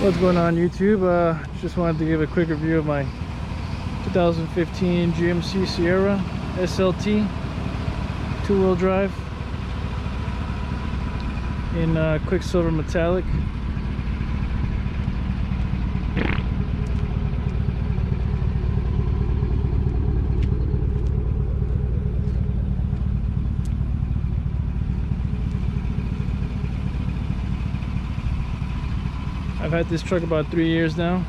What's going on YouTube? Just wanted to give a quick review of my 2015 GMC Sierra SLT two-wheel drive in Quicksilver Metallic. I've had this truck about 3 years now.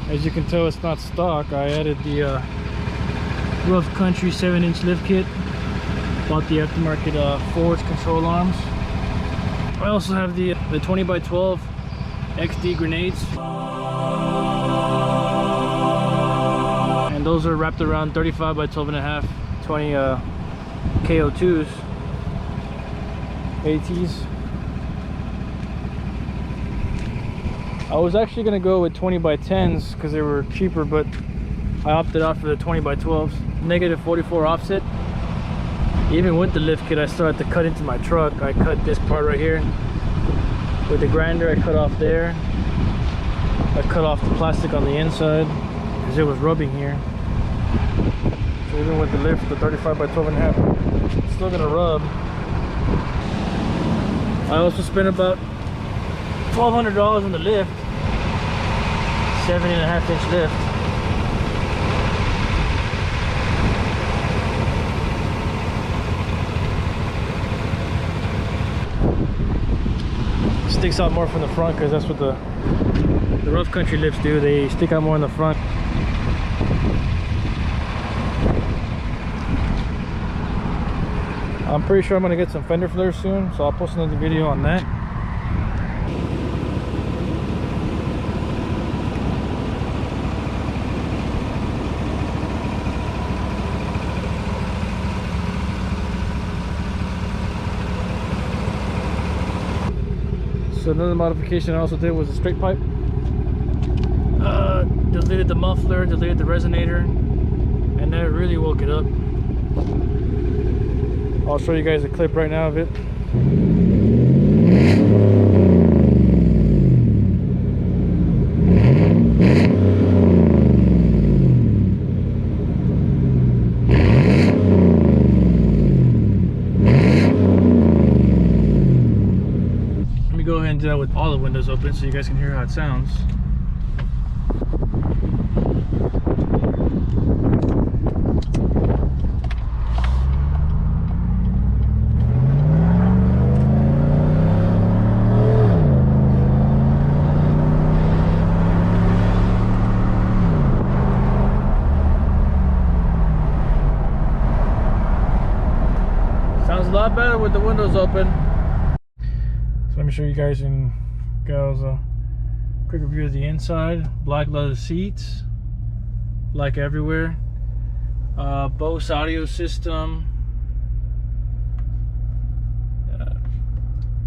As you can tell, it's not stock. I added the Rough Country 7-inch lift kit. Bought the aftermarket forwards control arms. I also have the 20x12 XD grenades, and those are wrapped around 35x12.5 20 KO2s. ATs. I was actually gonna go with 20x10s because they were cheaper, but I opted out for the 20x12s. Negative 44 offset. Even with the lift kit, I still had to cut into my truck. I cut this part right here with the grinder. I cut off there. I cut off the plastic on the inside because it was rubbing here. So even with the lift, the 35x12.5, it's still gonna rub. I also spent about $1,200 on the lift, 7.5-inch lift. Sticks out more from the front because that's what the Rough Country lifts do. They stick out more in the front. I'm pretty sure I'm gonna get some fender flares soon, so I'll post another video on that. So another modification I also did was a straight pipe. Deleted the muffler, deleted the resonator, and that really woke it up. I'll show you guys a clip right now of it. Let me go ahead and do that with all the windows open so you guys can hear how it sounds. Sounds a lot better with the windows open. So let me show you guys a quick review of the inside. Black leather seats, like everywhere. Bose audio system.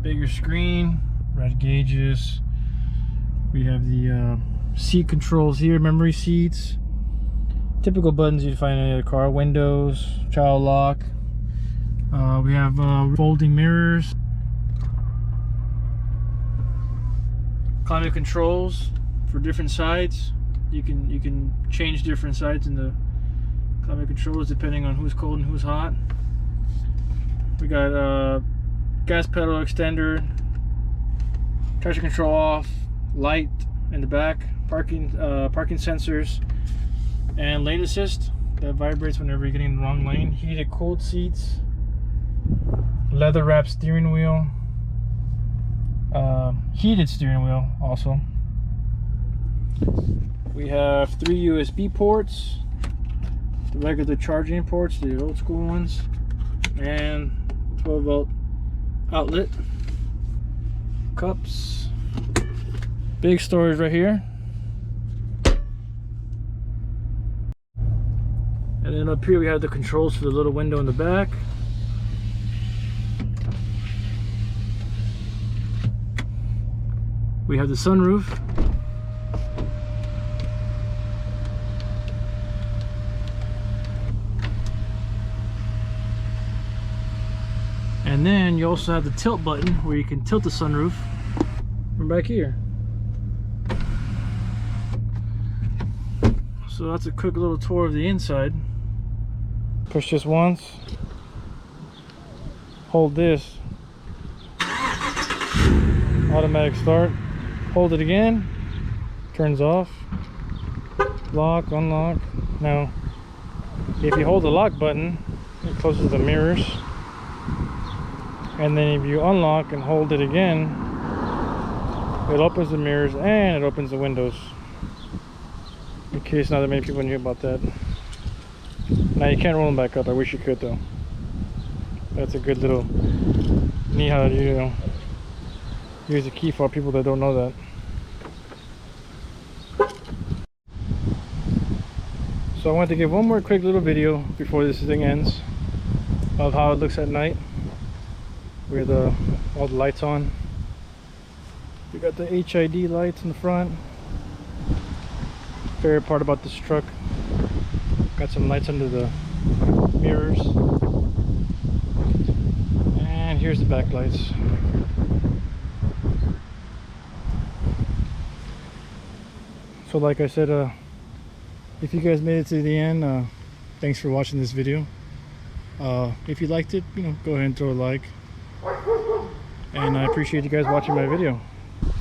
Bigger screen, red gauges. We have the seat controls here, memory seats. Typical buttons you'd find in any other car. Windows, child lock. We have folding mirrors, climate controls for different sides. You can change different sides in the climate controls depending on who's cold and who's hot. We got gas pedal extender, traction control off, light in the back, parking sensors, and lane assist that vibrates whenever you're getting in the wrong lane. Heated cooled seats. Leather wrapped steering wheel, heated steering wheel also. We have 3 USB ports, the regular charging ports, the old school ones, and 12-volt outlet. Cups, big storage right here, and then up here we have the controls for the little window in the back. We have the sunroof. And then you also have the tilt button where you can tilt the sunroof from back here. So that's a quick little tour of the inside. Push this once, hold this, automatic start, hold it again, turns off, lock, unlock. Now if you hold the lock button, it closes the mirrors, and then if you unlock and hold it again, it opens the mirrors and it opens the windows, in case not that many people knew about that. Now you can't roll them back up. I wish you could though. That's a good little neat how to, you know, use a key for people that don't know that. So I wanted to give one more quick little video before this thing ends of how it looks at night with all the lights on. We got the HID lights in the front. Favorite part about this truck, got some lights under the mirrors, and here's the back lights. So like I said, if you guys made it to the end, thanks for watching this video. If you liked it, you know, go ahead and throw a like, and I appreciate you guys watching my video.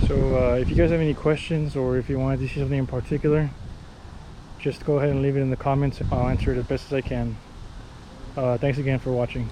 So if you guys have any questions, or if you wanted to see something in particular, just go ahead and leave it in the comments. I'll answer it as best as I can. Thanks again for watching.